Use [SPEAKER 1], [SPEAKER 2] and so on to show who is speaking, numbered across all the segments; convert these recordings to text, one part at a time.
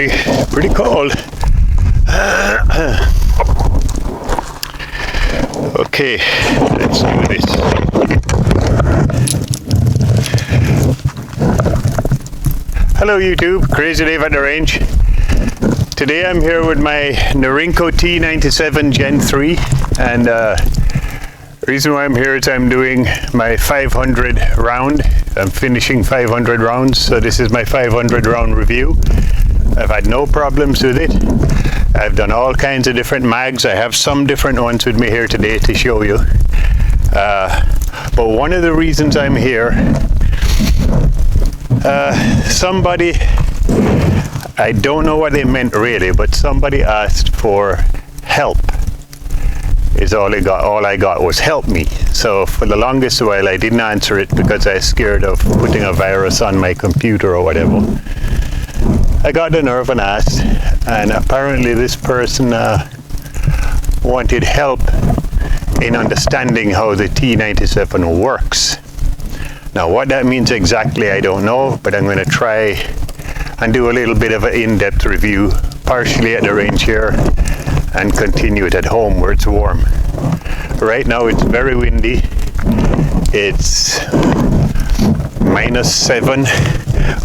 [SPEAKER 1] pretty cold. Okay, let's do this. Hello YouTube, Crazy Dave at the range. Today I'm here with my Norinco T97 Gen 3, and the reason why I'm here is I'm doing my 500 round. I'm finishing 500 rounds, so this is my 500 round review. I've had no problems with it. I've done all kinds of different mags. I have some different ones with me here today to show you. But one of the reasons I'm here, somebody, I don't know what they meant really, but somebody asked for help. Is all I got was help me. So for the longest while I didn't answer it because I was scared of putting a virus on my computer or whatever. I got the nerve and asked, and apparently this person wanted help in understanding how the T97 works. Now what that means exactly I don't know, but I'm going to try and do a little bit of an in-depth review, partially at the range here and continue it at home where it's warm. Right now it's very windy. It's -7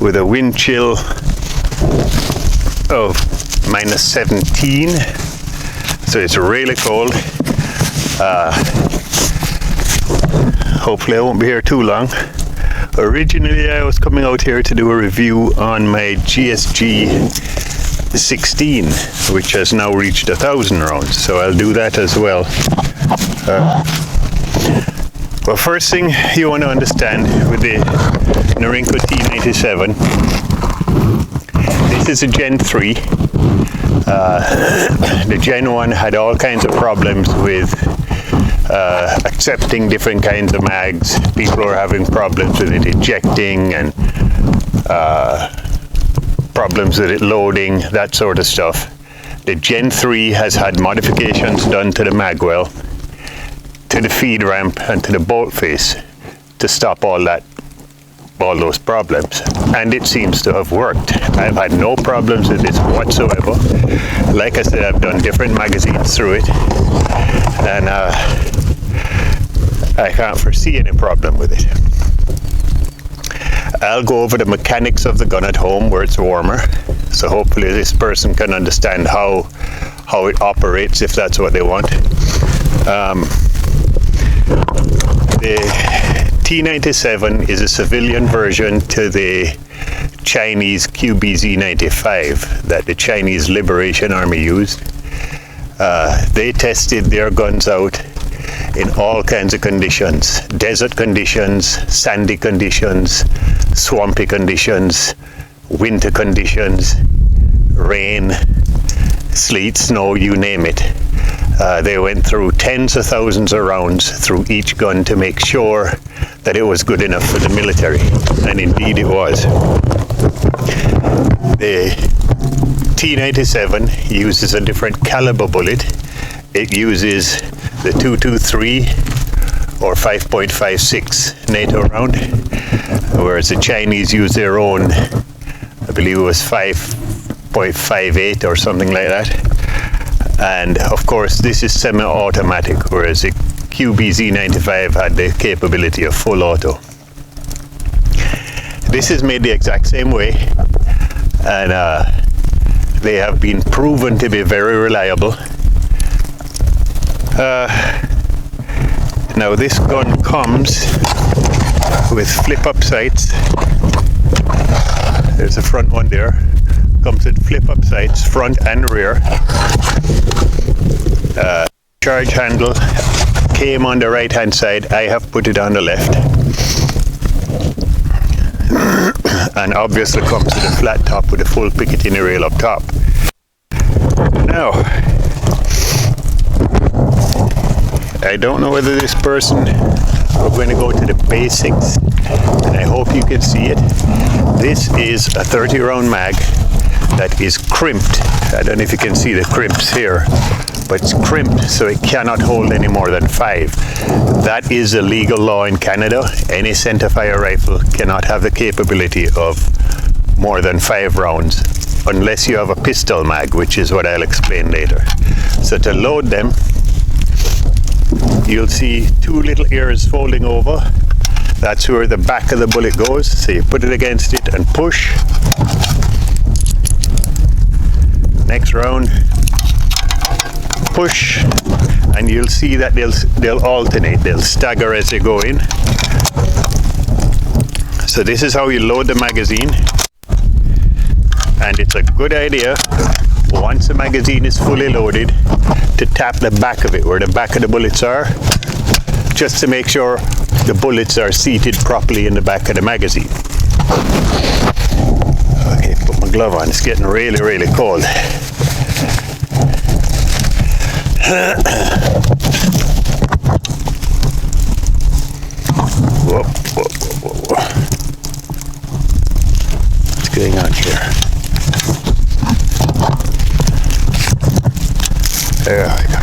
[SPEAKER 1] with a wind chill of -17, so it's really cold. Hopefully I won't be here too long. Originally I was coming out here to do a review on my GSG 16, which has now reached 1,000 rounds, so I'll do that as well. Well, first thing you want to understand with the Norinco T97, this is a Gen 3. The Gen 1 had all kinds of problems with accepting different kinds of mags. People were having problems with it ejecting and problems with it loading, that sort of stuff. The Gen 3 has had modifications done to the magwell, to the feed ramp and to the bolt face to stop all those problems, and it seems to have worked. I've had no problems with this whatsoever. Like I said, I've done different magazines through it, and I can't foresee any problem with it. I'll go over the mechanics of the gun at home where it's warmer, so hopefully this person can understand how it operates if that's what they want. The T97 is a civilian version to the Chinese QBZ-95 that the Chinese Liberation Army used. They tested their guns out in all kinds of conditions: desert conditions, sandy conditions, swampy conditions, winter conditions, rain, sleet, snow, you name it. They went through tens of thousands of rounds through each gun to make sure that it was good enough for the military, and indeed it was. The T97 uses a different caliber bullet. It uses the 223 or 5.56 NATO round, whereas the Chinese use their own, I believe it was 5.58 or something like that. And of course this is semi-automatic, whereas the QBZ-95 had the capability of full auto. This is made the exact same way, and they have been proven to be very reliable. Now this gun comes with flip-up sights. There's a front one there. Comes with flip-up sights, front and rear. Charge handle came on the right hand side. I have put it on the left. And obviously comes with a flat top with a full Picatinny rail up top. Now, I don't know whether this person, we're going to go to the basics, and I hope you can see it. This is a 30 round mag that is crimped. I don't know if you can see the crimps here, but it's crimped so it cannot hold any more than 5. That is a legal law in Canada. Any centerfire rifle cannot have the capability of more than 5 rounds unless you have a pistol mag, which is what I'll explain later. So to load them, you'll see two little ears folding over. That's where the back of the bullet goes. So you put it against it and push. Next round, push, and you'll see that they'll alternate, they'll stagger as they go in. So this is how you load the magazine, and it's a good idea once the magazine is fully loaded to tap the back of it, where the back of the bullets are, just to make sure the bullets are seated properly in the back of the magazine. Okay, put my glove on, it's getting really, really cold. Whoa, whoa, whoa, whoa. What's going on here? There we go.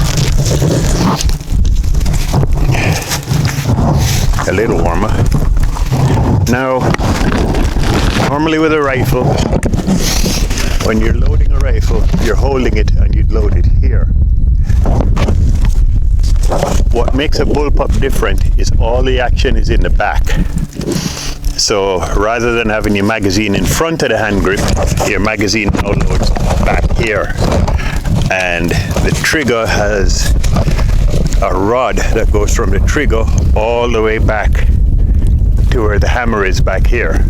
[SPEAKER 1] A little warmer. Now, normally with a rifle, when you're loading a rifle, you're holding it and you'd load it here. What makes a bullpup different is all the action is in the back. So rather than having your magazine in front of the hand grip, your magazine now loads back here. And the trigger has a rod that goes from the trigger all the way back to where the hammer is back here.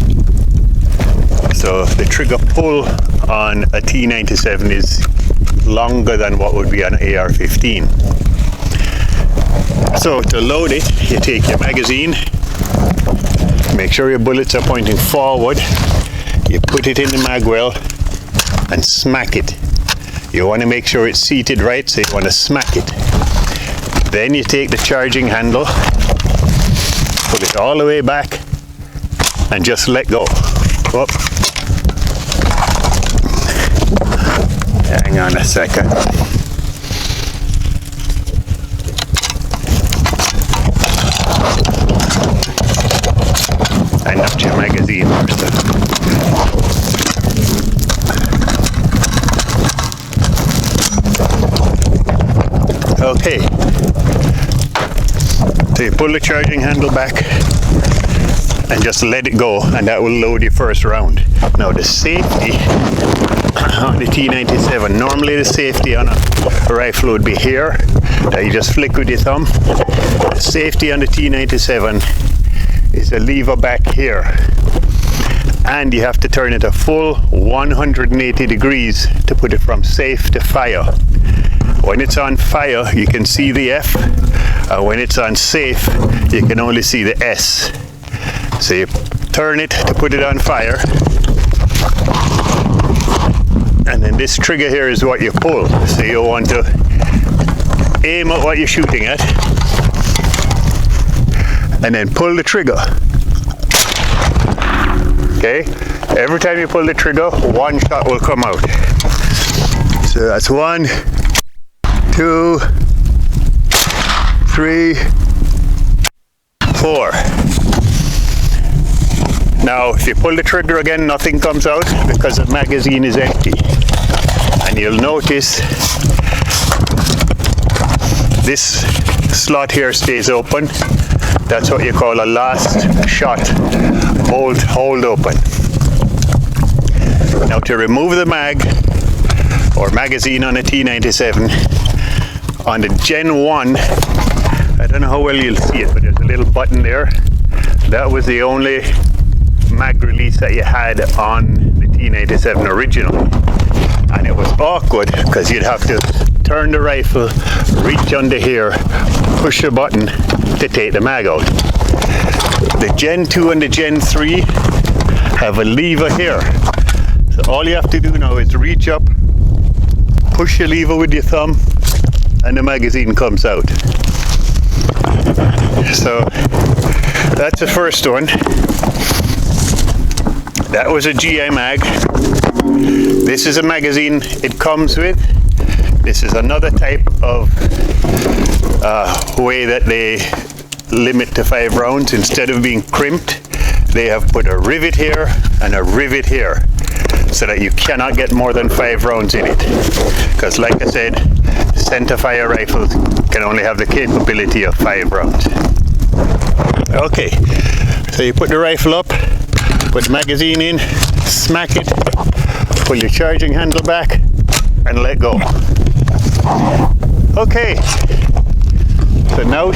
[SPEAKER 1] So the trigger pull on a T97 is longer than what would be on an AR-15. So to load it, you take your magazine, make sure your bullets are pointing forward, you put it in the mag well and smack it. You want to make sure it's seated right, so you want to smack it. Then you take the charging handle, put it all the way back and just let go. Whoop. Hang on a second. I knocked your magazine first. Okay. So you pull the charging handle back and just let it go, and that will load your first round. Now the safety on the T97, normally the safety on a rifle would be here, that you just flick with your thumb. The safety on the T97 is a lever back here, and you have to turn it a full 180 degrees to put it from safe to fire. When it's on fire, you can see the F, and when it's on safe, you can only see the S. So you turn it to put it on fire, and then this trigger here is what you pull. So you want to aim at what you're shooting at, and then pull the trigger. Okay? Every time you pull the trigger, one shot will come out. So that's 1, 2, 3, 4. Now, if you pull the trigger again, nothing comes out because the magazine is empty. And you'll notice this slot here stays open. That's what you call a last shot hold open. Now, to remove the mag or magazine on a T97, on the Gen 1, I don't know how well you'll see it, but there's a little button there. That was the only mag release that you had on the T97 original, and it was awkward because you'd have to turn the rifle, reach under here, push a button to take the mag out. The Gen 2 and the Gen 3 have a lever here, so all you have to do now is reach up, push the lever with your thumb, and the magazine comes out. So that's the first one. That was a GI mag. This is a magazine it comes with. This is another type of way that they limit to 5 rounds. Instead of being crimped, they have put a rivet here and a rivet here. so that you cannot get more than 5 rounds in it. Because like I said, center fire rifles can only have the capability of 5 rounds. Okay, so you put the rifle up, put the magazine in, smack it, pull your charging handle back, and let go. Okay, so now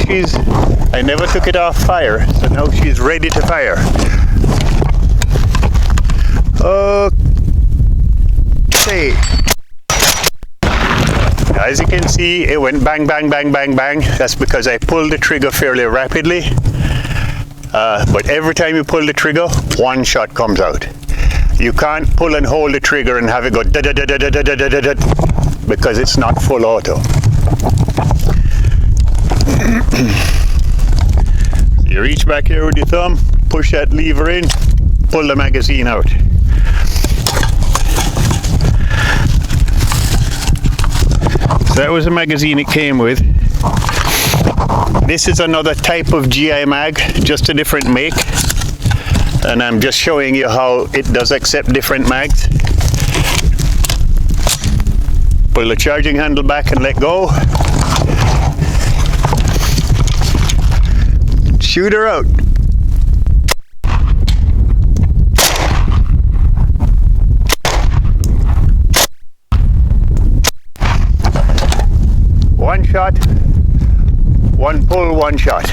[SPEAKER 1] I never took it off fire, so now she's ready to fire. Okay. As you can see, it went bang, bang, bang, bang, bang. That's because I pulled the trigger fairly rapidly. But every time you pull the trigger, 1 shot comes out. You can't pull and hold the trigger and have it go da da da da da da da da da, because it's not full auto. You reach back here with your thumb, push that lever in, pull the magazine out. So that was the magazine it came with. This is another type of GI mag, just a different make. And I'm just showing you how it does accept different mags. Pull the charging handle back and let go. Shoot her out. One shot, one pull, one shot.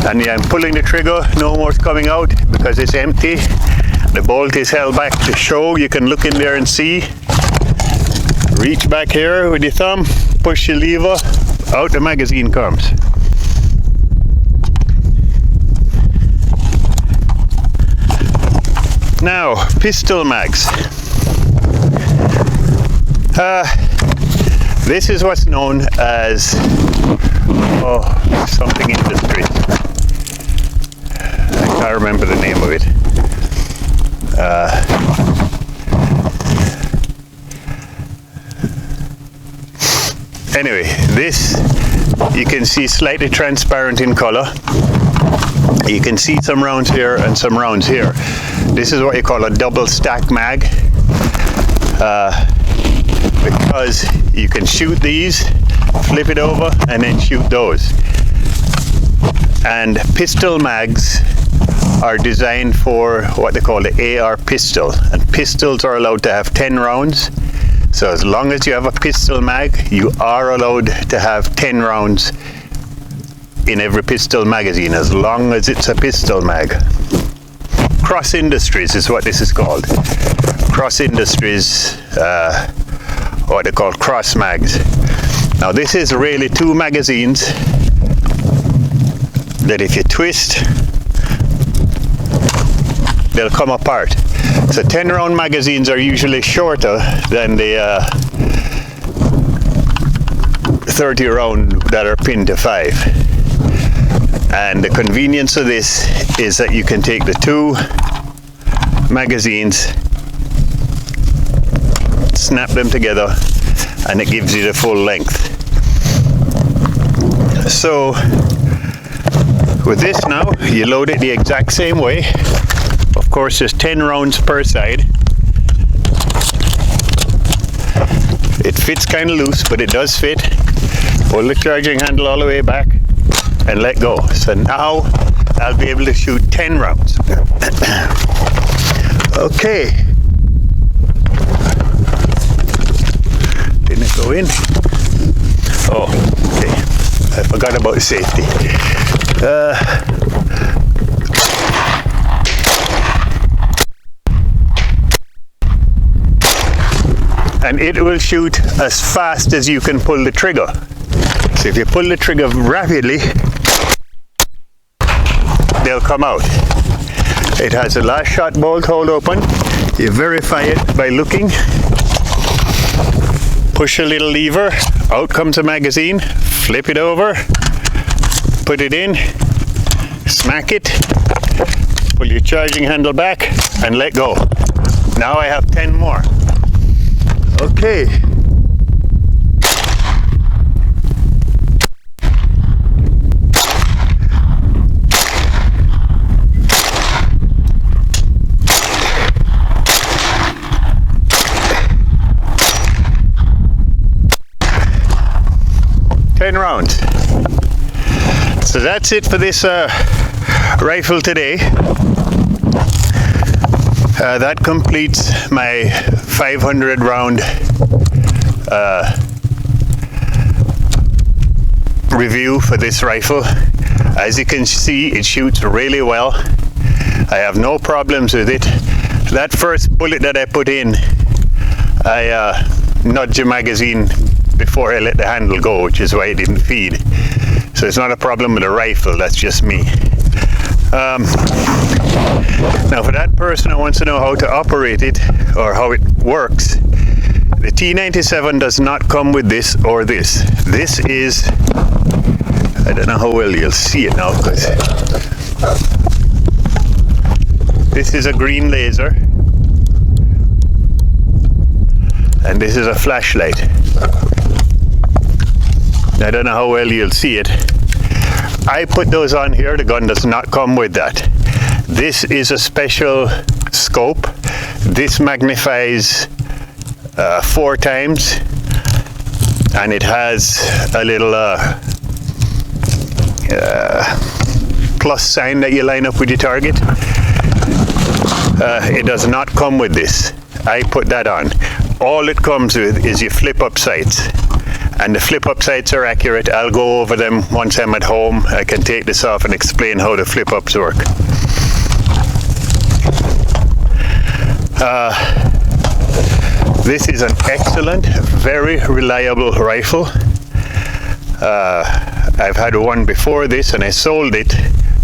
[SPEAKER 1] And I'm pulling the trigger, no more's coming out because it's empty. The bolt is held back to show. You can look in there and see. Reach back here with your thumb, push the lever, out the magazine comes. Now, pistol mags. This is what's known as something Industries. I can't remember the name of it. Anyway, this you can see slightly transparent in color. You can see some rounds here and some rounds here. This is what you call a double stack mag, because you can shoot these, flip it over, and then shoot those. And pistol mags are designed for what they call the AR pistol, and pistols are allowed to have 10 rounds. So as long as you have a pistol mag, you are allowed to have 10 rounds in every pistol magazine, as long as it's a pistol mag. Cross Industries is what this is called. Cross Industries, what they call cross mags. Now this is really 2 magazines that if you twist, they'll come apart. So 10 round magazines are usually shorter than the 30 round that are pinned to 5. And the convenience of this is that you can take the 2 magazines, snap them together, and it gives you the full length. So with this now, you load it the exact same way. Of course, there's 10 rounds per side. It fits kind of loose, but it does fit. Pull the charging handle all the way back and let go. So now I'll be able to shoot 10 rounds. Okay. Didn't it go in? Oh, okay. I forgot about safety. And it will shoot as fast as you can pull the trigger. So if you pull the trigger rapidly, they'll come out. It has a last shot bolt hold open. You verify it by looking. Push a little lever, out comes a magazine, flip it over, put it in, smack it, pull your charging handle back, and let go. Now I have 10 more. Okay. rounds. So that's it for this rifle today. That completes my 500 round review for this rifle. As you can see, it shoots really well. I have no problems with it. That first bullet that I put in, I nudged the magazine before I let the handle go, which is why it didn't feed. So it's not a problem with the rifle, that's just me. Now for that person who wants to know how to operate it or how it works, the T97 does not come with this or this. This is, I don't know how well you'll see it now, because this is a green laser and this is a flashlight. I don't know how well you'll see it. I put those on here. The gun does not come with that. This is a special scope. This magnifies 4 times, and it has a little plus sign that you line up with your target. It does not come with this. I put that on. All it comes with is your flip up sights, and the flip up sights are accurate. I'll go over them once I'm at home. I can take this off and explain how the flip ups work. This is an excellent, very reliable rifle. I've had one before this and I sold it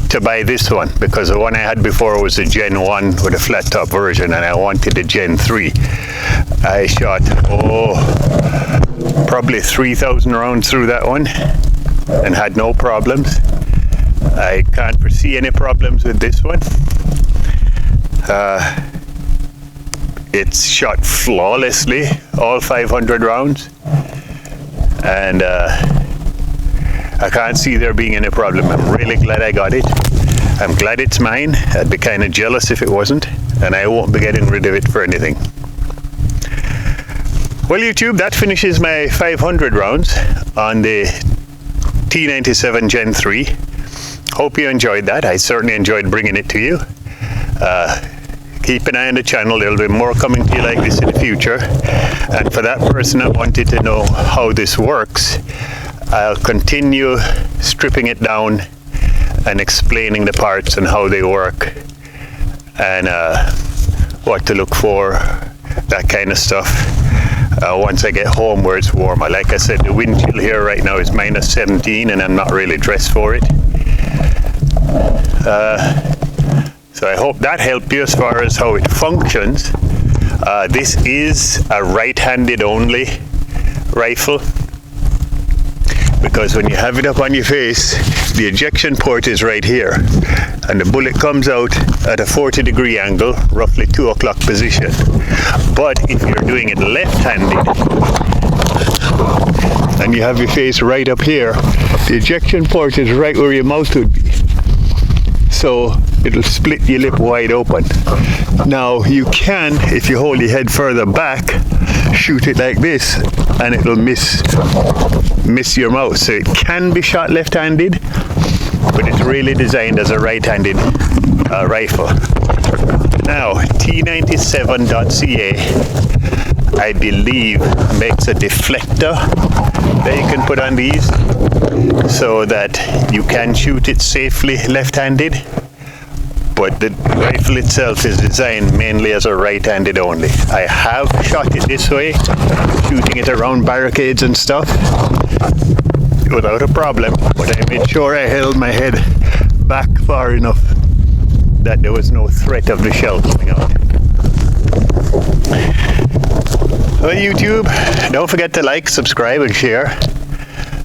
[SPEAKER 1] to buy this one because the one I had before was a Gen 1 with a flat top version, and I wanted a Gen 3. I shot, probably 3,000 rounds through that one and had no problems. I can't foresee any problems with this one. It's shot flawlessly, all 500 rounds, and I can't see there being any problem. I'm really glad I got it. I'm glad it's mine. I'd be kind of jealous if it wasn't, and I won't be getting rid of it for anything. Well, YouTube, that finishes my 500 rounds on the T97 Gen 3. Hope you enjoyed that. I certainly enjoyed bringing it to you. Keep an eye on the channel. There'll be more coming to you like this in the future. And for that person that wanted to know how this works, I'll continue stripping it down and explaining the parts and how they work and what to look for, that kind of stuff. Once I get home where it's warmer. Like I said, the wind chill here right now is -17 and I'm not really dressed for it. So I hope that helped you as far as how it functions. This is a right-handed only rifle, because when you have it up on your face, the ejection port is right here and the bullet comes out at a 40-degree angle, roughly 2 o'clock position. But if you're doing it left-handed and you have your face right up here, the ejection port is right where your mouth would be. So it'll split your lip wide open. Now you can, if you hold your head further back, shoot it like this and it'll miss your mouth. So it can be shot left-handed, but it's really designed as a right-handed rifle. Now T97.ca, I believe, makes a deflector that you can put on these so that you can shoot it safely left-handed, but the rifle itself is designed mainly as a right-handed only. I have shot it this way, shooting it around barricades and stuff without a problem, but I made sure I held my head back far enough that there was no threat of the shell coming out. Well, YouTube, don't forget to like, subscribe and share.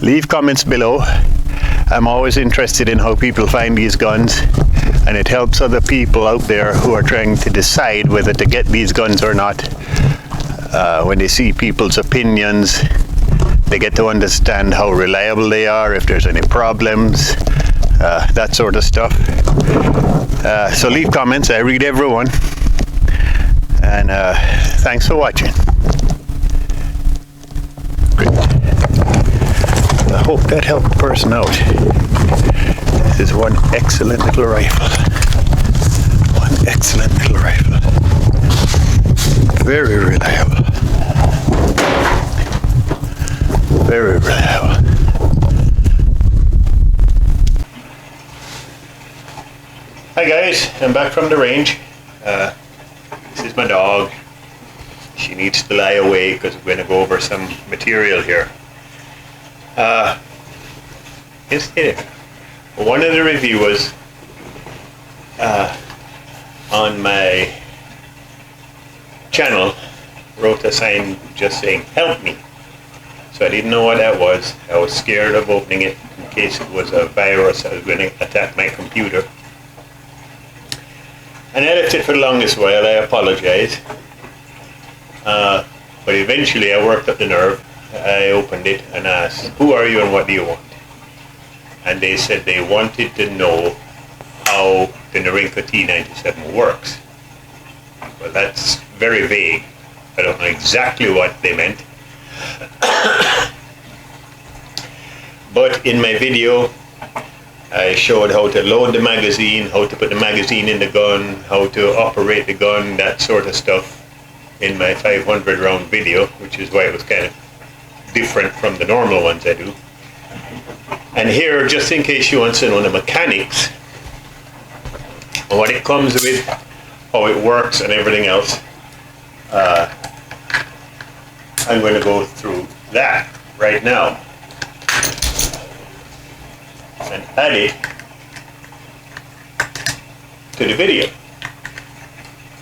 [SPEAKER 1] Leave comments below. I'm always interested in how people find these guns, and it helps other people out there who are trying to decide whether to get these guns or not. When they see people's opinions, they get to understand how reliable they are, if there's any problems, that sort of stuff. So leave comments, I read everyone. And thanks for watching. I hope that helped the person out. This is one excellent little rifle. One excellent little rifle. Very reliable. Very reliable. Hi guys, I'm back from the range. This is my dog. She needs to lie away because we're going to go over some material here. One of the reviewers on my channel wrote a sign just saying help me. So I didn't know what that was. I was scared of opening it in case it was a virus that was going to attack my computer. And I left it for the longest while. I apologize. But eventually I worked up the nerve. I opened it and asked, who are you and what do you want? And they said they wanted to know how the Norinco T97 works. Well, that's very vague. I don't know exactly what they meant. But in my video, I showed how to load the magazine, how to put the magazine in the gun, how to operate the gun, that sort of stuff in my 500 round video, which is why it was kind of different from the normal ones I do. And here, just in case you want to know the mechanics, what it comes with, how it works and everything else, I'm going to go through that right now and add it to the video.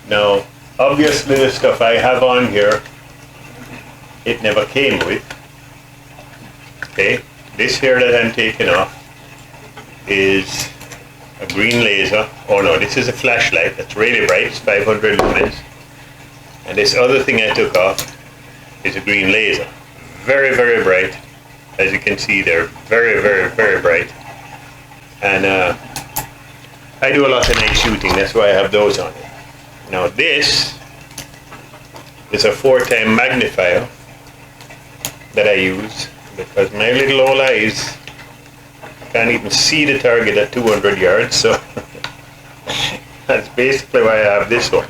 [SPEAKER 1] Now, obviously the stuff I have on here, it never came with. Okay, this here that I'm taking off is a green laser. Oh no, this is a flashlight that's really bright, it's 500 lumens. And this other thing I took off is a green laser. Very, very bright. As you can see, they're very, very, very bright. And I do a lot of night shooting, that's why I have those on it. Now this is a 4x magnifier that I use because my little old eyes can't even see the target at 200 yards, so that's basically why I have this one.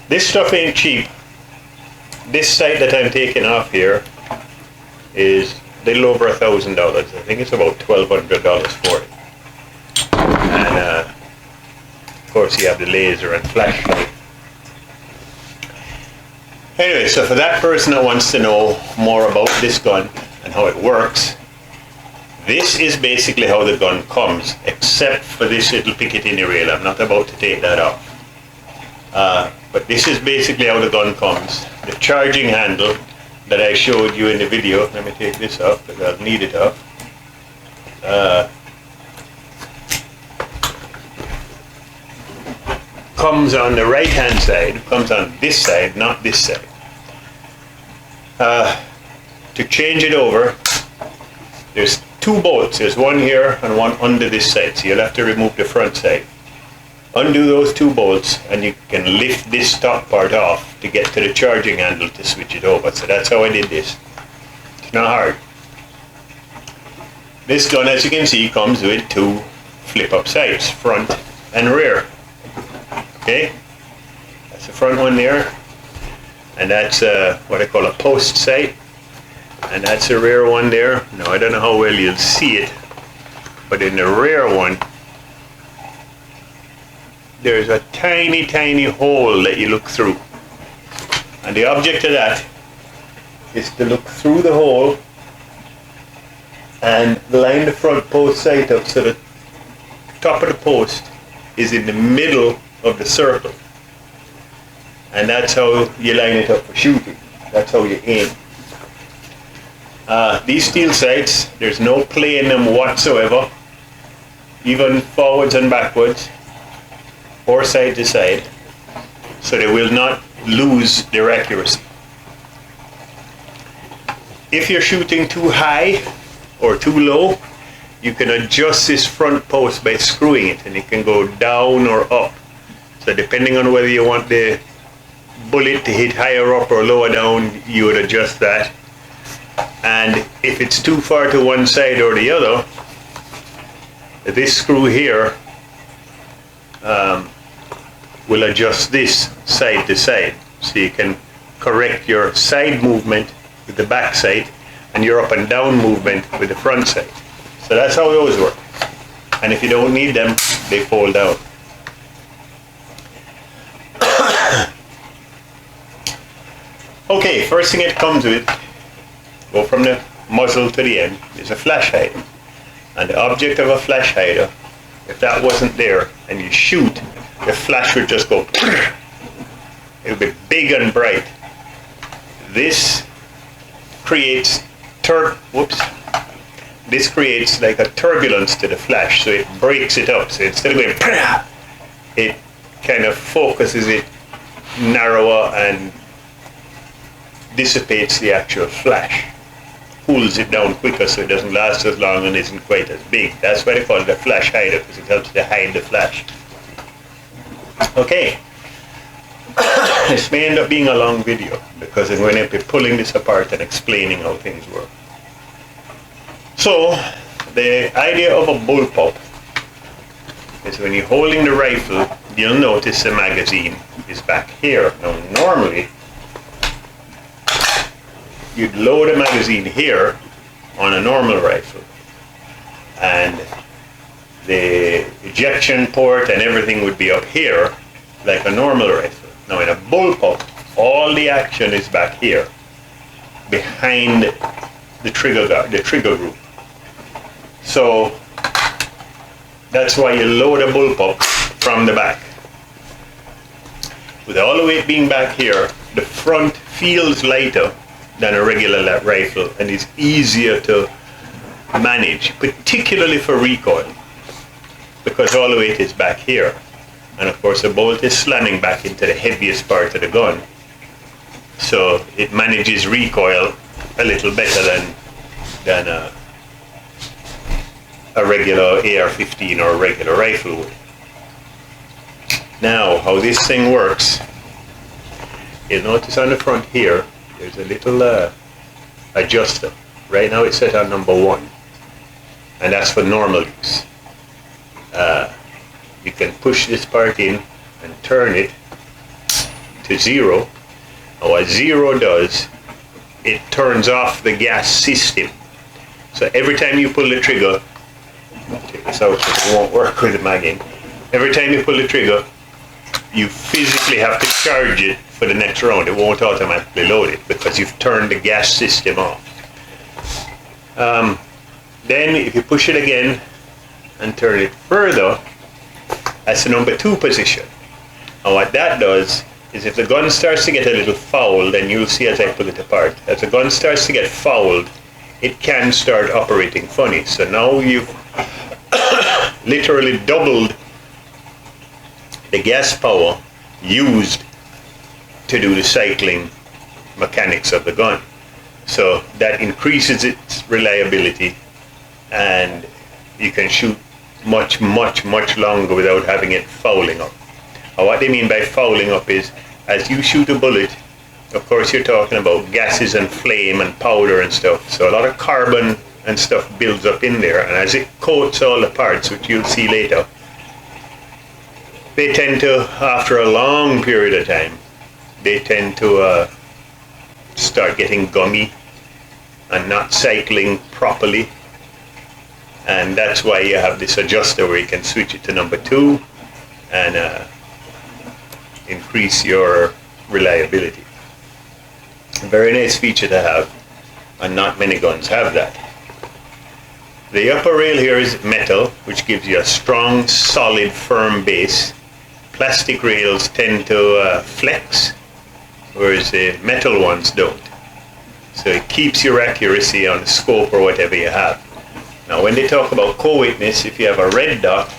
[SPEAKER 1] This stuff ain't cheap. This sight that I'm taking off here is a little over $1,000. I think it's about $1,200 for it. And of course you have the laser and flashlight. Anyway, so for that person that wants to know more about this gun and how it works, this is basically how the gun comes, except for this little Picatinny rail. I'm not about to take that off. But this is basically how the gun comes. The charging handle that I showed you in the video, let me take this off because I'll need it off. Comes on the right hand side, comes on this side, not this side. To change it over, there's two bolts. There's one here and one under this side, so you'll have to remove the front side. Undo those two bolts and you can lift this top part off to get to the charging handle to switch it over. So that's how I did this. It's not hard. This gun, as you can see, comes with two flip-up sights, front and rear. Okay, that's the front one there, and that's what I call a post sight, and that's the rear one there. Now I don't know how well you'll see it, but in the rear one there's a tiny, tiny hole that you look through, and the object of that is to look through the hole and line the front post sight up so the top of the post is in the middle of the circle, and that's how you line it up for shooting. That's how you aim. These steel sights, there's no play in them whatsoever, even forwards and backwards or side to side, so they will not lose their accuracy. If you're shooting too high or too low, you can adjust this front post by screwing it, and it can go down or up. So depending on whether you want the bullet to hit higher up or lower down, you would adjust that. And if it's too far to one side or the other, this screw here will adjust this side to side. So you can correct your side movement with the back side and your up and down movement with the front side. So that's how those work. And if you don't need them, they fold down. Okay, first thing it comes with, go from the muzzle to the end, is a flash hider. And the object of a flash hider, if that wasn't there and you shoot, the flash would just go, it would be big and bright. This creates this creates like a turbulence to the flash, so it breaks it up. So instead of going, it kind of focuses it narrower and dissipates the actual flash, cools it down quicker so it doesn't last as long and isn't quite as big. That's why they call it a flash hider, because it helps to hide the flash. Okay, this may end up being a long video because I'm going to be pulling this apart and explaining how things work. So the idea of a bullpup is when you're holding the rifle, you'll notice the magazine is back here. Now normally you'd load a magazine here on a normal rifle, and the ejection port and everything would be up here like a normal rifle. Now in a bullpup, all the action is back here behind the trigger group. So that's why you load a bullpup from the back. With all the weight being back here, the front feels lighter than a regular rifle and is easier to manage, particularly for recoil, because all the weight is back here. And of course the bolt is slamming back into the heaviest part of the gun. So it manages recoil a little better than a regular AR-15 or a regular rifle would. Now, how this thing works, you'll notice on the front here, there's a little adjuster. Right now it's set on number 1, and that's for normal use. You can push this part in and turn it to 0. And what 0 does, it turns off the gas system. So every time you pull the trigger, take this out so it won't work with the mag in. Every time you pull the trigger, you physically have to charge it for the next round. It won't automatically load it because you've turned the gas system off. Then if you push it again and turn it further, that's the number 2 position. And what that does is if the gun starts to get a little fouled, and you'll see as I pull it apart, as the gun starts to get fouled, it can start operating funny. So now you've literally doubled the gas power used to do the cycling mechanics of the gun. So that increases its reliability, and you can shoot much longer without having it fouling up. And what they mean by fouling up is, as you shoot a bullet, of course you're talking about gases and flame and powder and stuff, so a lot of carbon and stuff builds up in there, and as it coats all the parts, which you'll see later, they tend to, after a long period of time, they tend to start getting gummy and not cycling properly. And that's why you have this adjuster where you can switch it to number 2 and increase your reliability. A very nice feature to have, and not many guns have that. The upper rail here is metal, which gives you a strong, solid, firm base. Plastic rails tend to flex, whereas the metal ones don't. So it keeps your accuracy on the scope or whatever you have. Now when they talk about co-witness, if you have a red dot,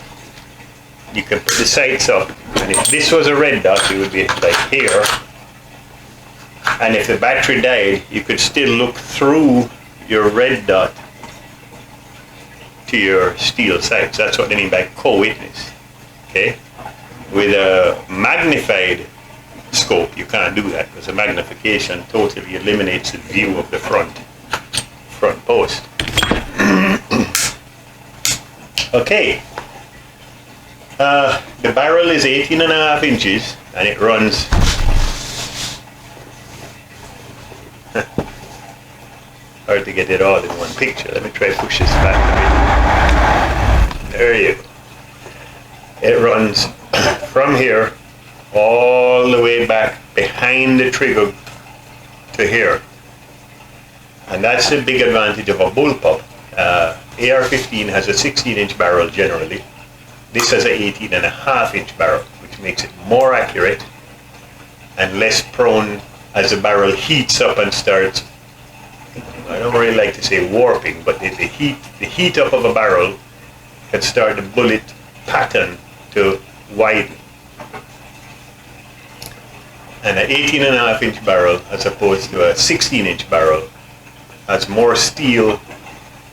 [SPEAKER 1] you can put the sights up, and if this was a red dot, it would be like here. And if the battery died, you could still look through your red dot to your steel sights. That's what they mean by co-witness. Okay? With a magnified scope, you can't do that because the magnification totally eliminates the view of the front. front post. Okay, the barrel is 18.5 inches and it runs hard to get it all in one picture. Let me try to push this back a bit. There you go. It runs from here all the way back behind the trigger to here. And that's the big advantage of a bullpup. AR-15 has a 16-inch barrel generally. This has an 18.5-inch barrel, which makes it more accurate and less prone as the barrel heats up and starts, I don't really like to say warping, but the heat up of a barrel can start the bullet pattern to widen. And an 18.5-inch barrel, as opposed to a 16-inch barrel, has more steel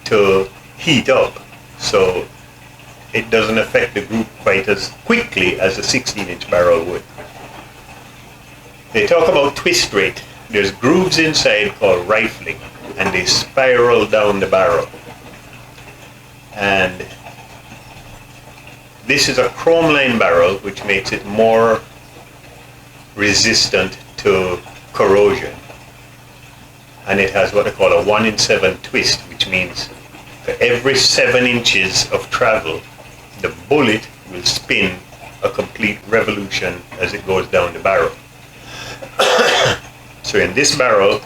[SPEAKER 1] to heat up, so it doesn't affect the group quite as quickly as a 16-inch barrel would. They talk about twist rate. There's grooves inside called rifling, and they spiral down the barrel. And this is a chrome line barrel, which makes it more resistant to corrosion. And it has what they call a 1 in 7 twist, which means for every 7 inches of travel, the bullet will spin a complete revolution as it goes down the barrel. So in this barrel,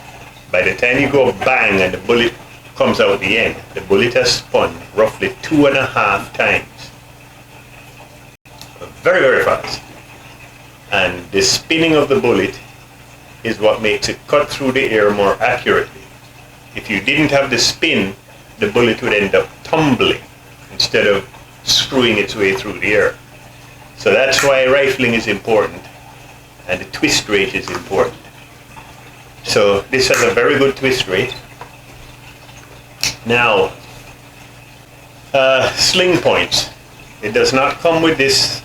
[SPEAKER 1] by the time you go bang and the bullet comes out the end, the bullet has spun roughly 2.5 times. Very, very fast. And the spinning of the bullet is what makes it cut through the air more accurately. If you didn't have the spin, the bullet would end up tumbling instead of screwing its way through the air. So that's why rifling is important and the twist rate is important. So this has a very good twist rate. Now, sling points. It does not come with this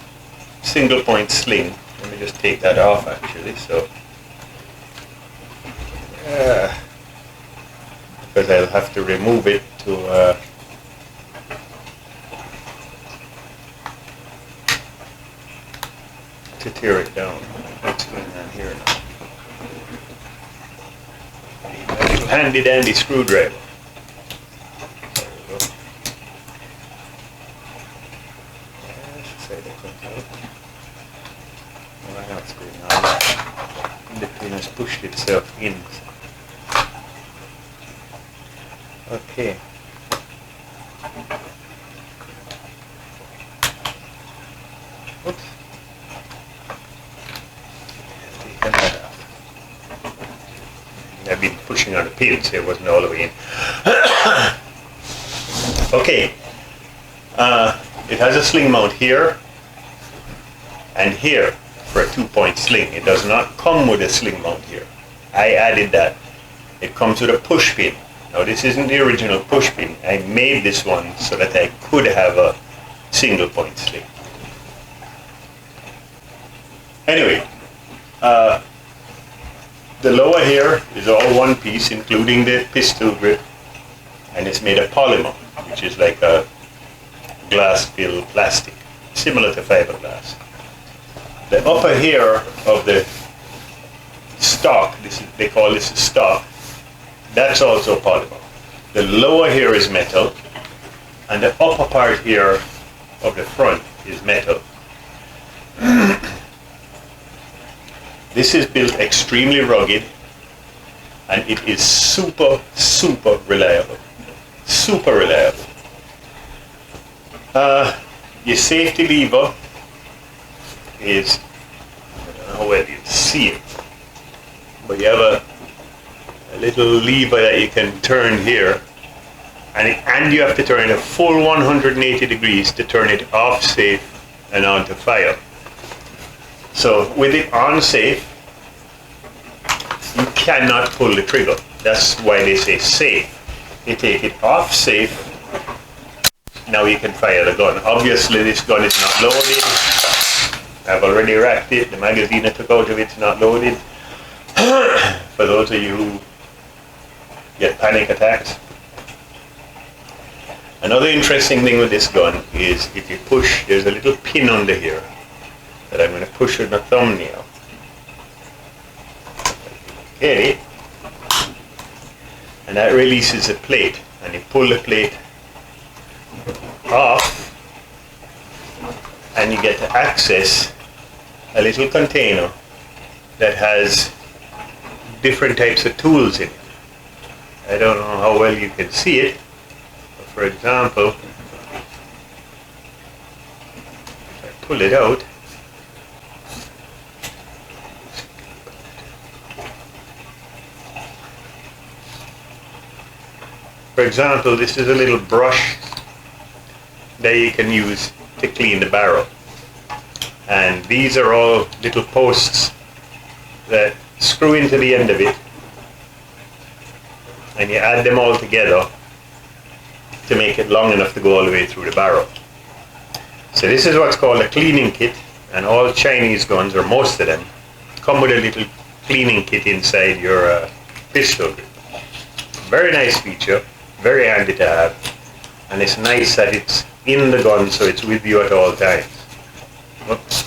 [SPEAKER 1] single point sling. Let me just take that off actually. So, because I'll have to remove it to tear it down. What's going on here now? A little handy dandy screwdriver. There we go. What else going on? The pin has pushed itself in. Okay. Oops. Taken that off. I've been pushing on the pin, so it wasn't all the way in. Okay. It has a sling mount here and here for a 2-point sling. It does not come with a sling mount here. I added that. It comes with a push pin. Now this isn't the original push pin. I made this one so that I could have a single point sling. Anyway, the lower here is all one piece, including the pistol grip, and it's made of polymer, which is like a glass-filled plastic, similar to fiberglass. The upper here of the stock, they call this a stock, that's also polymer. The lower here is metal, and the upper part here of the front is metal. This is built extremely rugged, and it is super, super reliable. Super reliable. Your safety lever is, I don't know how well you see it, but you have a little lever that you can turn here, and you have to turn a full 180 degrees to turn it off safe and onto fire. So with it on safe, you cannot pull the trigger. That's why they say safe. You take it off safe, now you can fire the gun. Obviously this gun is not loaded. I've already racked it. The magazine I took out of it's not loaded. For those of you who get panic attacks, Another interesting thing with this gun is if you push, there's a little pin under here that I'm going to push with my thumbnail. Okay, and that releases the plate, and you pull the plate off and you get to access a little container that has different types of tools in it. I don't know how well you can see it, but for example, if I pull it out, for example, this is a little brush that you can use to clean the barrel. And these are all little posts that screw into the end of it, and you add them all together to make it long enough to go all the way through the barrel. So this is what's called a cleaning kit, and all Chinese guns, or most of them, come with a little cleaning kit inside your pistol grip. Very nice feature, very handy to have, and it's nice that it's in the gun so it's with you at all times. Whoops.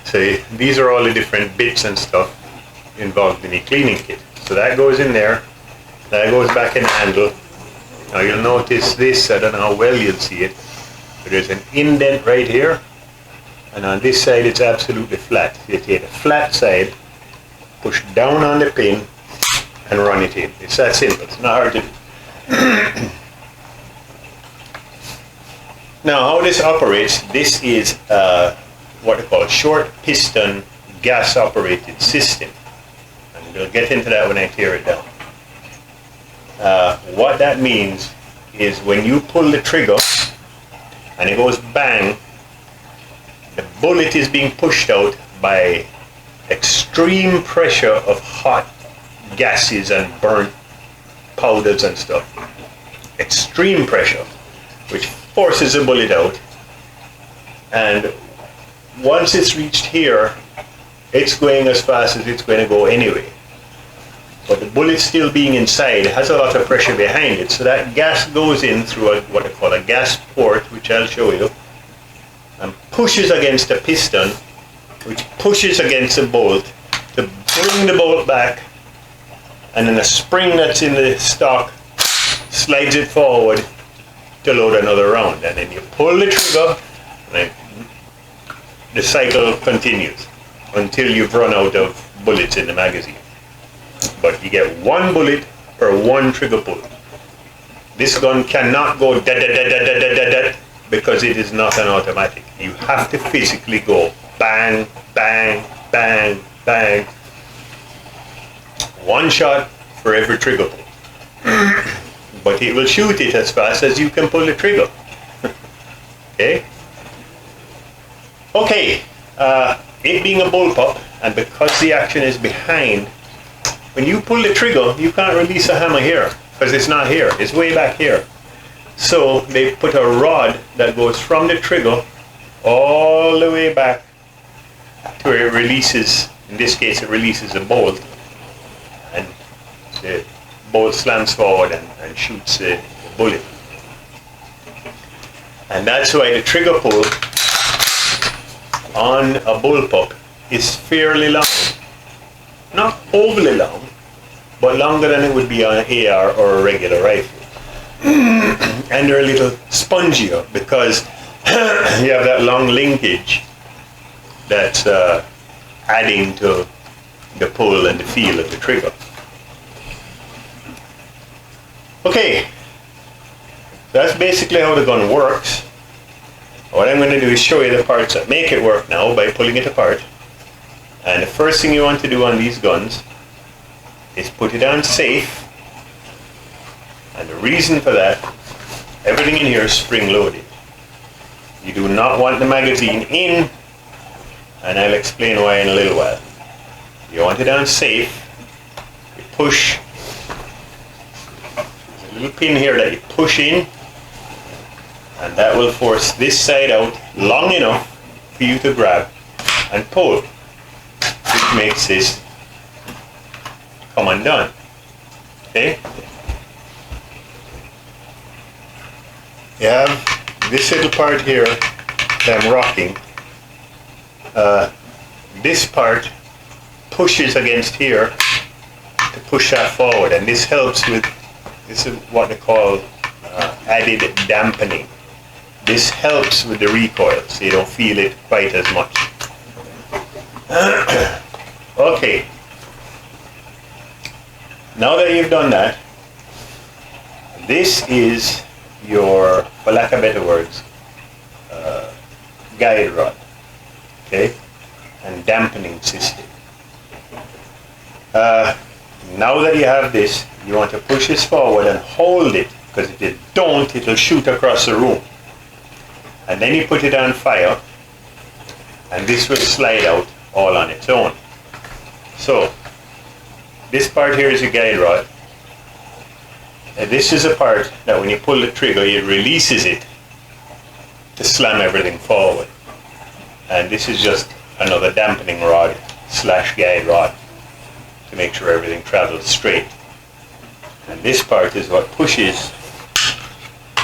[SPEAKER 1] So these are all the different bits and stuff involved in the cleaning kit. So that goes in there, that goes back in the handle. Now you'll notice this, I don't know how well you'll see it, but there's an indent right here, and on this side it's absolutely flat. You take the flat side, push down on the pin, and run it in. It's that simple, it's not hard to do. Now how this operates, this is what they call a short piston gas operated system, and we'll get into that when I tear it down. What that means is when you pull the trigger and it goes bang, the bullet is being pushed out by extreme pressure of hot gases and burnt powders and stuff. Extreme pressure, which forces the bullet out, and once it's reached here, it's going as fast as it's going to go anyway. But the bullet still being inside has a lot of pressure behind it, so that gas goes in through what I call a gas port, which I'll show you, and pushes against the piston, which pushes against the bolt to bring the bolt back, and then a spring that's in the stock slides it forward to load another round, and then you pull the trigger, and the cycle continues until you've run out of bullets in the magazine. But you get one bullet per one trigger pull. This gun cannot go da da da da da da da da because it is not an automatic. You have to physically go bang, bang, bang, bang. One shot for every trigger pull. But it will shoot it as fast as you can pull the trigger. Okay? Okay, it being a bullpup, and because the action is behind, when you pull the trigger, you can't release a hammer here, because it's not here, it's way back here. So they put a rod that goes from the trigger all the way back to where it releases, in this case it releases a bolt, and the bolt slams forward and shoots the bullet. And that's why the trigger pull on a bullpup is fairly long. Not overly long, but longer than it would be on an AR or a regular rifle. And they're a little spongier because you have that long linkage that's adding to the pull and the feel of the trigger. Okay, that's basically how the gun works. What I'm going to do is show you the parts that make it work now by pulling it apart. And the first thing you want to do on these guns is put it on safe. And the reason for that, everything in here is spring loaded. You do not want the magazine in, and I'll explain why in a little while. You want it on safe, you push, there's a little pin here that you push in, and that will force this side out long enough for you to grab and pull, which makes this come undone. Okay? You have this little part here that I'm rocking. This part pushes against here to push that forward, and this helps with, this is what they call added dampening. This helps with the recoil, so you don't feel it quite as much. Okay. Now that you've done that, this is your, for lack of better words, guide rod, okay, and dampening system. Now that you have this, you want to push this forward and hold it, because if you don't, it'll shoot across the room. And then you put it on fire, and this will slide out all on its own. So, this part here is a guide rod. And this is a part that when you pull the trigger, it releases it to slam everything forward. And this is just another dampening rod slash guide rod to make sure everything travels straight. And this part is what pushes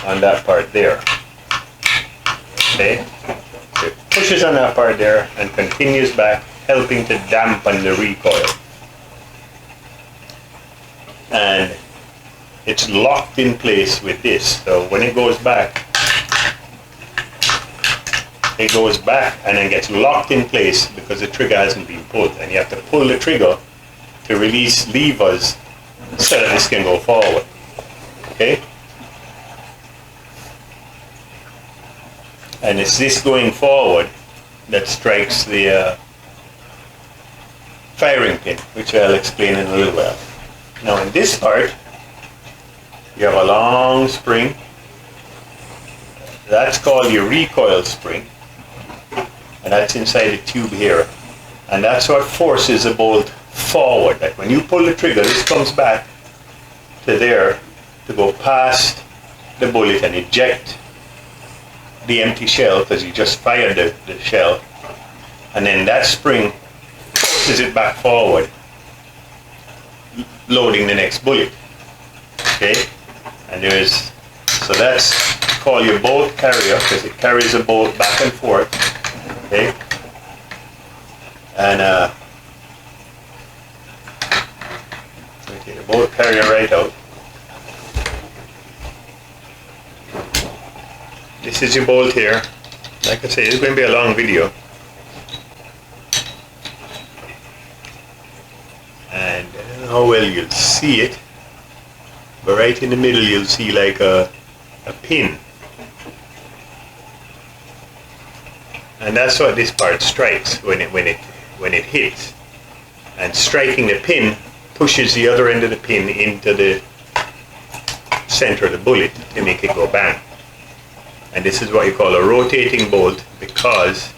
[SPEAKER 1] on that part there. Okay? So it pushes on that part there and continues back, helping to dampen the recoil. And it's locked in place with this. So when it goes back and then gets locked in place because the trigger hasn't been pulled. And you have to pull the trigger to release levers so that this can go forward. Okay? And it's this going forward that strikes the firing pin, which I'll explain in a little while. Now in this part, you have a long spring. That's called your recoil spring. And that's inside the tube here. And that's what forces the bolt forward. Like when you pull the trigger, this comes back to there to go past the bullet and eject the empty shell, because you just fired the shell. And then that spring forces it back forward, loading the next bullet. Okay? And so that's called your bolt carrier, because it carries the bolt back and forth. Okay? And take the bolt carrier right out. This is your bolt here. Like I say, it's going to be a long video. And I don't know how well you'll see it, but right in the middle you'll see like a pin. And that's what this part strikes when it hits. And striking the pin pushes the other end of the pin into the center of the bullet to make it go bang. And this is what you call a rotating bolt, because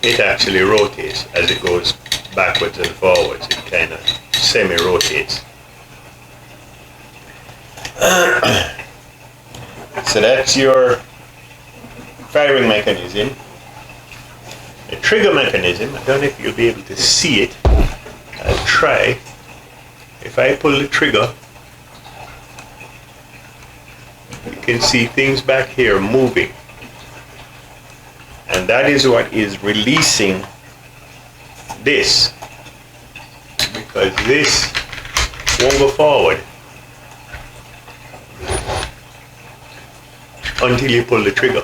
[SPEAKER 1] it actually rotates as it goes backwards and forwards. It kind of semi-rotates. So that's your firing mechanism. The trigger mechanism, I don't know if you'll be able to see it. I'll try. If I pull the trigger, you can see things back here moving. And that is what is releasing this. Because this won't go forward until you pull the trigger.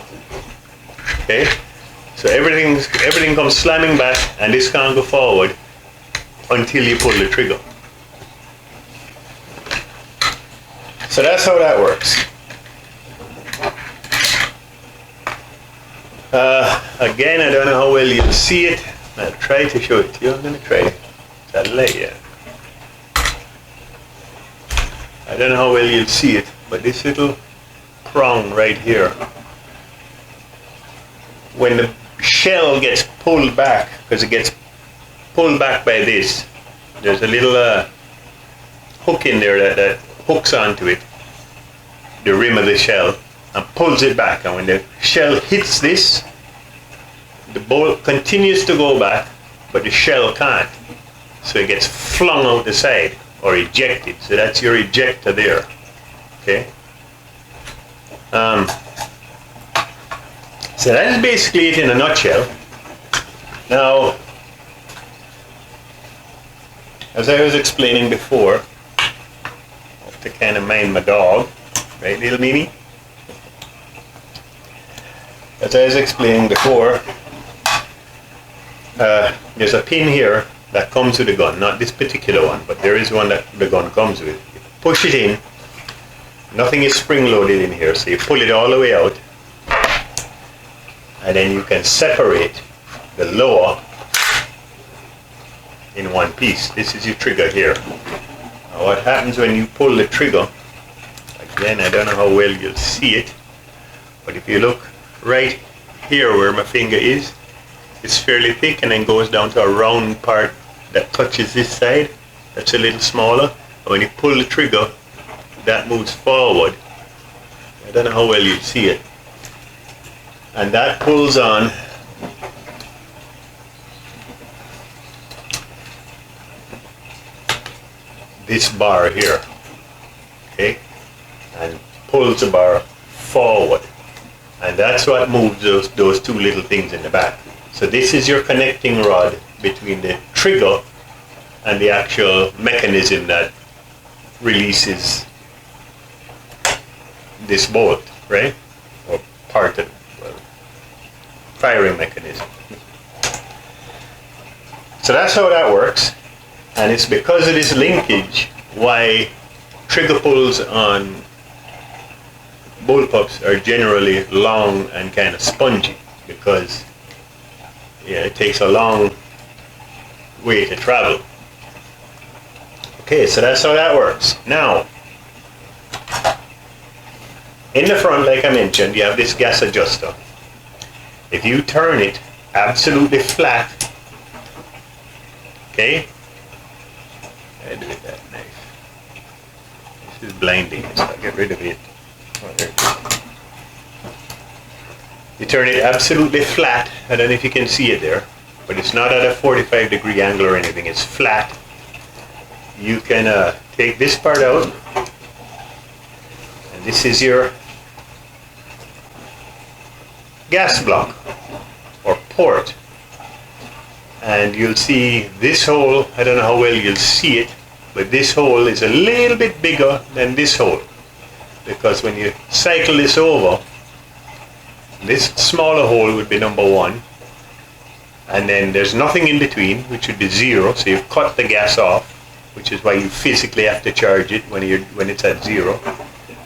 [SPEAKER 1] Okay? So everything comes slamming back, and this can't go forward until you pull the trigger. So that's how that works. Again, I don't know how well you'll see it. I'll try to show it to you. I'm going to try that light here. I don't know how well you'll see it, but this little prong right here, when the shell gets pulled back, because it gets pulled back by this, there's a little hook in there that hooks onto it, the rim of the shell, and pulls it back. And when the shell hits this, the bolt continues to go back, but the shell can't. So it gets flung out the side. or ejected. So that's your ejector there. Okay. So that is basically it in a nutshell. Now, as I was explaining before, I have to kind of mind my dog, right, little Mimi? As I was explaining before, there's a pin here that comes with the gun, not this particular one, but there is one that the gun comes with. You push it in, nothing is spring loaded in here, so you pull it all the way out, and then you can separate the lower in one piece. This is your trigger here. Now what happens when you pull the trigger, again, I don't know how well you'll see it, but if you look right here where my finger is, it's fairly thick and then goes down to a round part that touches this side. That's a little smaller. And when you pull the trigger, that moves forward. I don't know how well you see it. And that pulls on this bar here. Okay? And pulls the bar forward. And that's what moves those two little things in the back. So this is your connecting rod between the trigger and the actual mechanism that releases this bolt, right? Or part of it, well, firing mechanism. So that's how that works. And it's because of this linkage why trigger pulls on bullpups are generally long and kind of spongy, because it takes a long way to travel. Okay, so that's how that works. Now, in the front, like I mentioned, you have this gas adjuster. If you turn it absolutely flat, okay, I do it that nice. This is blinding, so I'll get rid of it. Oh, there it is. You turn it absolutely flat. I don't know if you can see it there, but it's not at a 45-degree angle or anything. It's flat. You can take this part out, and this is your gas block or port. And you'll see this hole. I don't know how well you'll see it, but this hole is a little bit bigger than this hole, because when you cycle this over, this smaller hole would be number 1, and then there's nothing in between, which would be 0, so you've cut the gas off, which is why you physically have to charge it when it's at 0.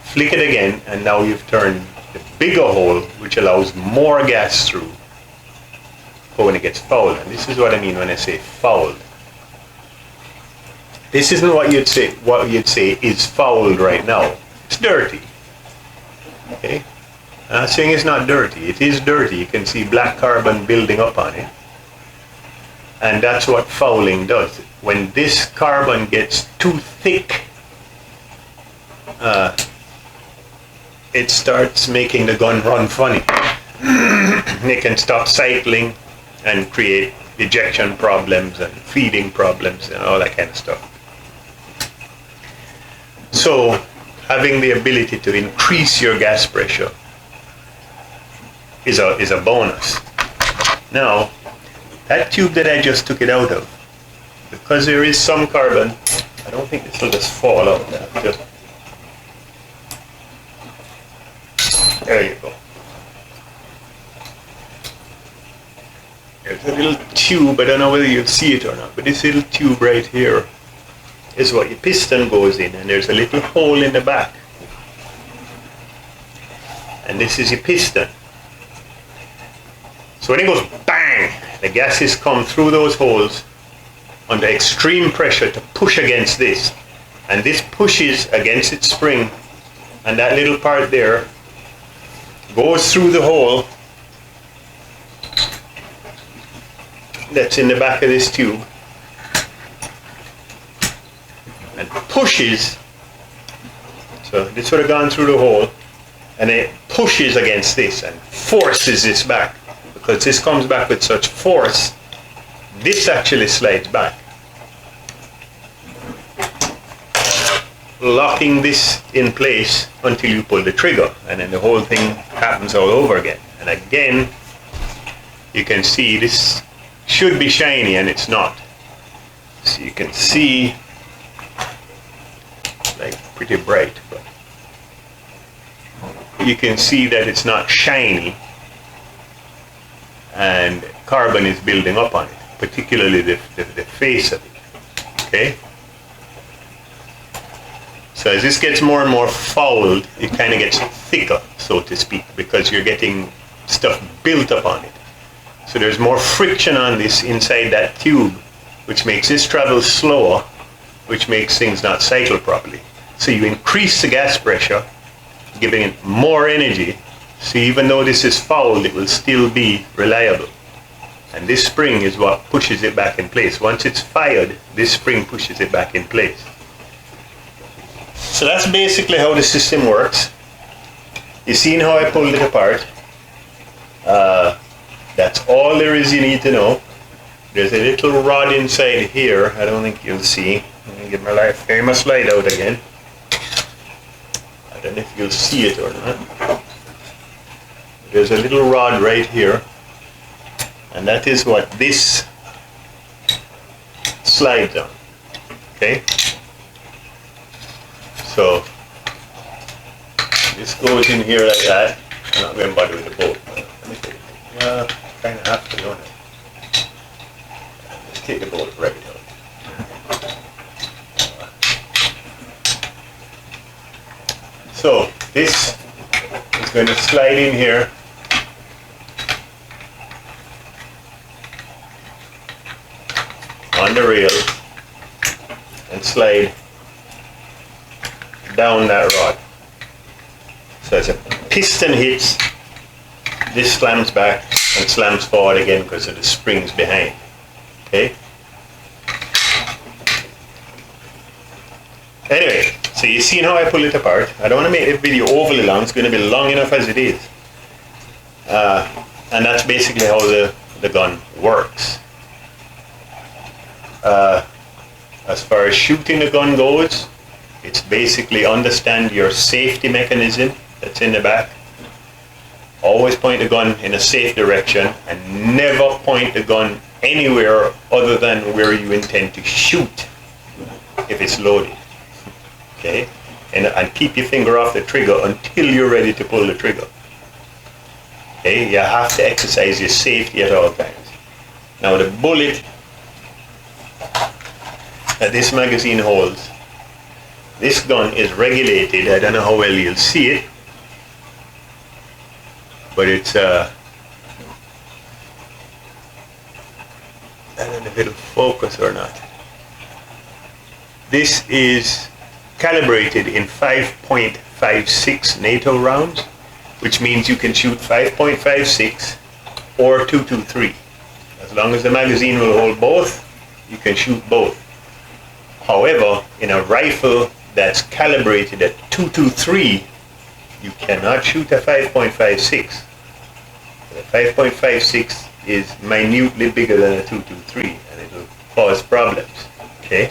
[SPEAKER 1] Flick it again, and now you've turned the bigger hole, which allows more gas through for when it gets fouled. And this is what I mean when I say fouled. This isn't what you'd say is fouled right now. It's dirty. Okay? I'm not saying it's not dirty. It is dirty. You can see black carbon building up on it. And that's what fouling does. When this carbon gets too thick, it starts making the gun run funny. It can stop cycling and create ejection problems and feeding problems and all that kind of stuff. So, having the ability to increase your gas pressure is a bonus. Now, that tube that I just took it out of, because there is some carbon, I don't think this will just fall out. There you go. There's a little tube, I don't know whether you'll see it or not, but this little tube right here is what your piston goes in, and there's a little hole in the back. And this is your piston. So when it goes bang, the gases come through those holes under extreme pressure to push against this. And this pushes against its spring, and that little part there goes through the hole that's in the back of this tube and pushes. So this would have gone through the hole, and it pushes against this and forces this back. Because this comes back with such force, this actually slides back. locking this in place until you pull the trigger, and then the whole thing happens all over again. And again, you can see this should be shiny and it's not. So you can see, like, pretty bright, but you can see that it's not shiny and carbon is building up on it, particularly the face of it. Okay? So as this gets more and more fouled, it kind of gets thicker, so to speak, because you're getting stuff built up on it. So there's more friction on this inside that tube, which makes this travel slower, which makes things not cycle properly. So you increase the gas pressure, giving it more energy. So even though this is fouled, it will still be reliable. And this spring is what pushes it back in place. Once it's fired, this spring pushes it back in place. So that's basically how the system works. You've seen how I pulled it apart. That's all there is you need to know. There's a little rod inside here. I don't think you'll see. Let me get my famous light out again. I don't know if you'll see it or not. There's a little rod right here. And that is what this slides on. Okay? So this goes in here like that. I'm not going to bother with the bolt. Well, kind of have to, don't I? Let's take the bolt right out. So this is going to slide in here. On the rail and slide down that rod. So as a piston hits, this slams back and slams forward again because of the springs behind. Okay? Anyway, so you've seen how I pull it apart. I don't want to make the video overly long. It's going to be long enough as it is. And that's basically how the gun works. As far as shooting the gun goes, it's basically understand your safety mechanism that's in the back. Always point the gun in a safe direction and never point the gun anywhere other than where you intend to shoot if it's loaded. Okay? And keep your finger off the trigger until you're ready to pull the trigger. Okay? You have to exercise your safety at all times. Now the bullet that this magazine holds, this gun is regulated. I don't know how well you'll see it, but it's I don't know if it'll focus or not. This is calibrated in 5.56 NATO rounds, which means you can shoot 5.56 or 223. As long as the magazine will hold both, you can shoot both. However, in a rifle that's calibrated at 223, you cannot shoot a 5.56. The 5.56 is minutely bigger than a 223, and it will cause problems. Okay?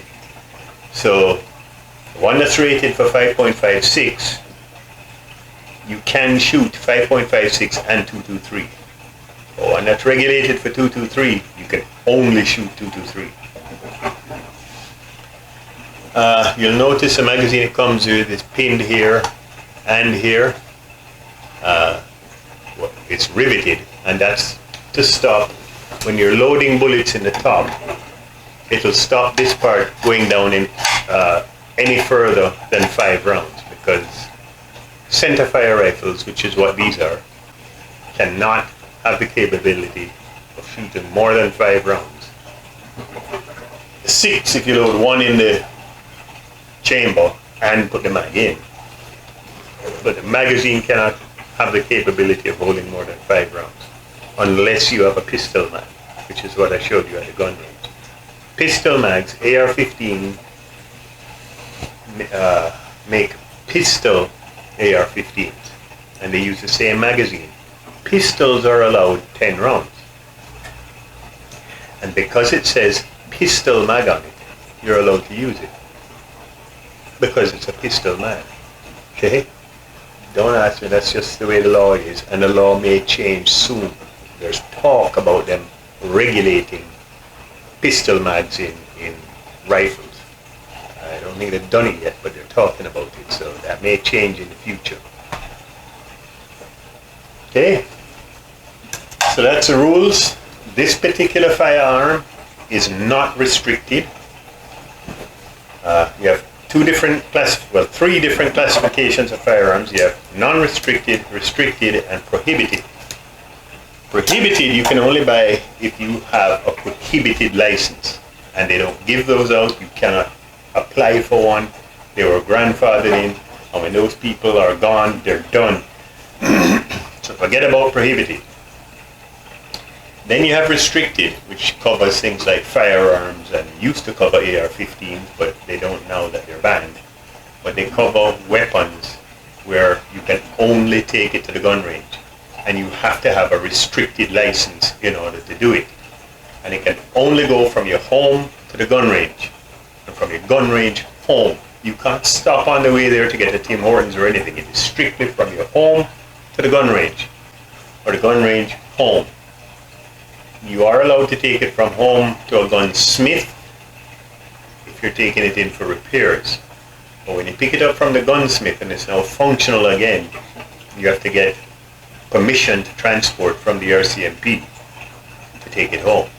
[SPEAKER 1] So, one that's rated for 5.56, you can shoot 5.56 and 223. Or one that's regulated for 223, you can only shoot 223. You'll notice the magazine it comes with is pinned here and here. It's riveted, and that's to stop when you're loading bullets in the top. It'll stop this part going down in any further than 5 rounds, because center fire rifles, which is what these are, cannot have the capability of shooting more than 5 rounds. 6 if you load one in the chamber and put the mag in. But the magazine cannot have the capability of holding more than 5 rounds unless you have a pistol mag, which is what I showed you at the gun range. Pistol mags, AR-15, make pistol AR-15s, and they use the same magazine. Pistols are allowed 10 rounds, and because it says pistol mag on it, you're allowed to use it. because it's a pistol man. Okay? Don't ask me, that's just the way the law is, and the law may change soon. There's talk about them regulating pistol mags in rifles. I don't think they've done it yet, but they're talking about it, so that may change in the future. Okay? So that's the rules. This particular firearm is not restricted. You have three different classifications of firearms. You have non-restricted, restricted, and prohibited. Prohibited you can only buy if you have a prohibited license, and they don't give those out. You cannot apply for one. They were grandfathered in, and when those people are gone, they're done. So forget about prohibited. Then you have restricted, which covers things like firearms, and used to cover AR-15s, but they don't now that they're banned. But they cover weapons where you can only take it to the gun range, and you have to have a restricted license in order to do it. And it can only go from your home to the gun range, and from your gun range home. You can't stop on the way there to get to Tim Hortons or anything. It is strictly from your home to the gun range, or the gun range home. You are allowed to take it from home to a gunsmith if you're taking it in for repairs. But when you pick it up from the gunsmith and it's now functional again, you have to get permission to transport from the RCMP to take it home.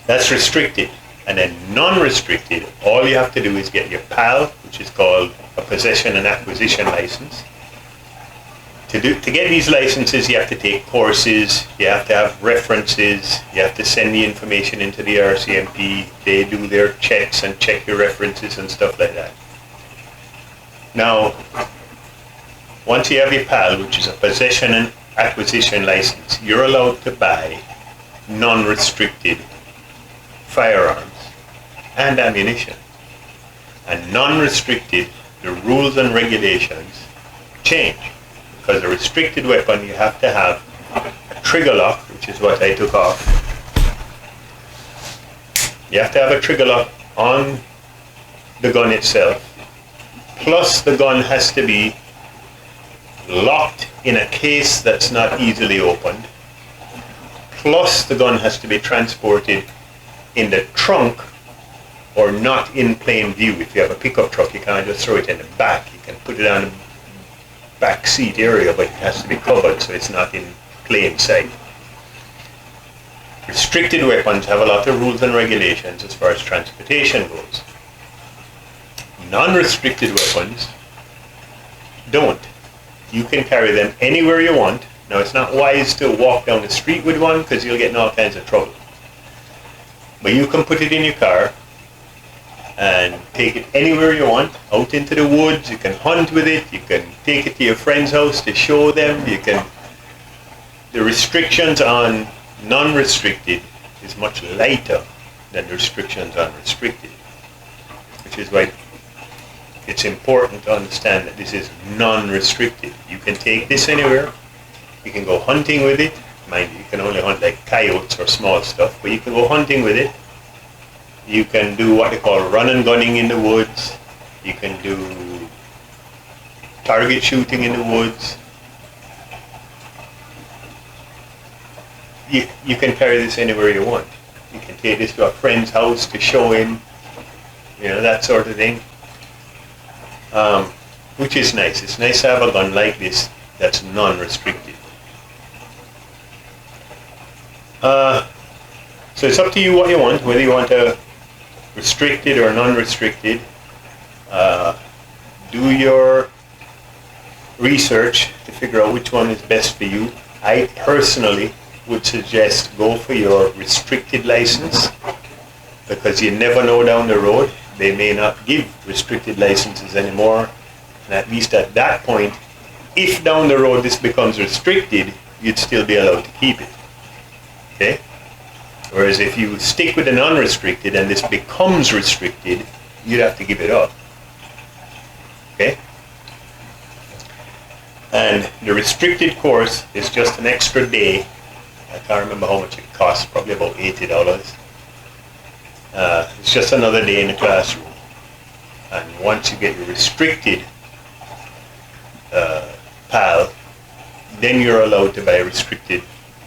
[SPEAKER 1] That's restricted. And then non-restricted, all you have to do is get your PAL, which is called a possession and acquisition license. To get these licenses, you have to take courses, you have to have references, you have to send the information into the RCMP, they do their checks and check your references and stuff like that. Now, once you have your PAL, which is a possession and acquisition license, you're allowed to buy non-restricted firearms and ammunition. And non-restricted, the rules and regulations change. Because a restricted weapon, you have to have a trigger lock, which is what I took off. You have to have a trigger lock on the gun itself. Plus the gun has to be locked in a case that's not easily opened. Plus the gun has to be transported in the trunk or not in plain view. If you have a pickup truck, you can't just throw it in the back. You can put it on the back seat area, but it has to be covered so it's not in plain sight. Restricted weapons have a lot of rules and regulations as far as transportation goes. Non-restricted weapons don't. You can carry them anywhere you want. Now, it's not wise to walk down the street with one because you'll get in all kinds of trouble. But you can put it in your car and take it anywhere you want, out into the woods. You can hunt with it, you can take it to your friend's house to show them, the restrictions on non-restricted is much lighter than the restrictions on restricted, which is why it's important to understand that this is non-restricted. You can take this anywhere, you can go hunting with it. Mind you, you can only hunt like coyotes or small stuff, but you can go hunting with it. You can do what they call run and gunning in the woods. You can do target shooting in the woods. You can carry this anywhere you want. You can take this to a friend's house to show him, that sort of thing. Which is nice. It's nice to have a gun like this that's non-restricted. So it's up to you what you want, whether you want a restricted or non-restricted. Do your research to figure out which one is best for you. I personally would suggest go for your restricted license, because you never know down the road. They may not give restricted licenses anymore, and at least at that point, if down the road this becomes restricted, you'd still be allowed to keep it. Okay? Whereas if you stick with the non-restricted and this becomes restricted, you'd have to give it up. Okay? And the restricted course is just an extra day. I can't remember how much it costs, probably about $80. It's just another day in the classroom. And once you get your restricted PAL, then you're allowed to buy restricted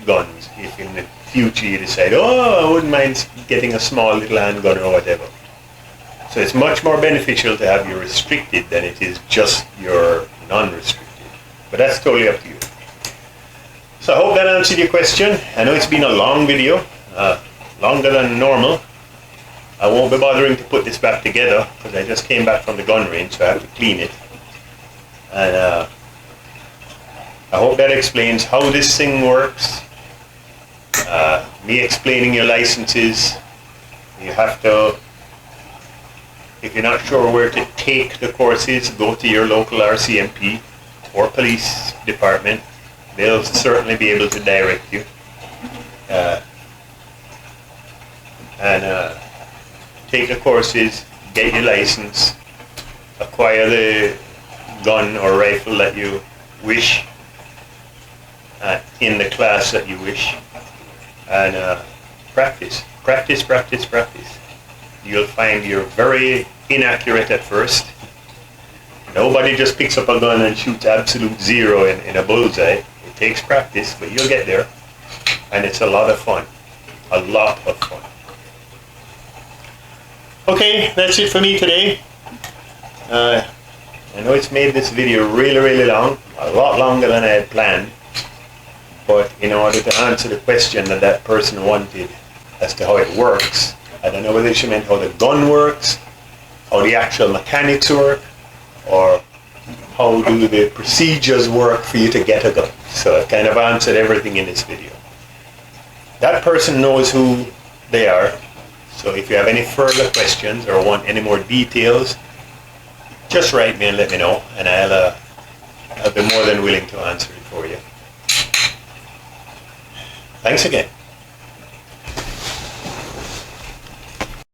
[SPEAKER 1] guns if in the future you decide, oh, I wouldn't mind getting a small little handgun or whatever. So it's much more beneficial to have your restricted than it is just your non-restricted. But that's totally up to you. So I hope that answered your question. I know it's been a long video, longer than normal. I won't be bothering to put this back together because I just came back from the gun range, so I have to clean it. And I hope that explains how this thing works. Me explaining your licenses. You have to, if you're not sure where to take the courses, go to your local RCMP or police department. They'll certainly be able to direct you. And take the courses, get your license, acquire the gun or rifle that you wish in the class that you wish, and practice. You'll find you're very inaccurate at first. Nobody just picks up a gun and shoots absolute zero in a bullseye. It takes practice, but you'll get there, and it's a lot of fun. A lot of fun. Okay, that's it for me today. I know it's made this video really long, a lot longer than I had planned, but in order to answer the question that that person wanted as to how it works, I don't know whether she meant how the gun works, how the actual mechanics work, or how do the procedures work for you to get a gun. So I kind of answered everything in this video. That person knows who they are. So if you have any further questions or want any more details, just write me and let me know, and I'll be more than willing to answer it for you. Thanks again.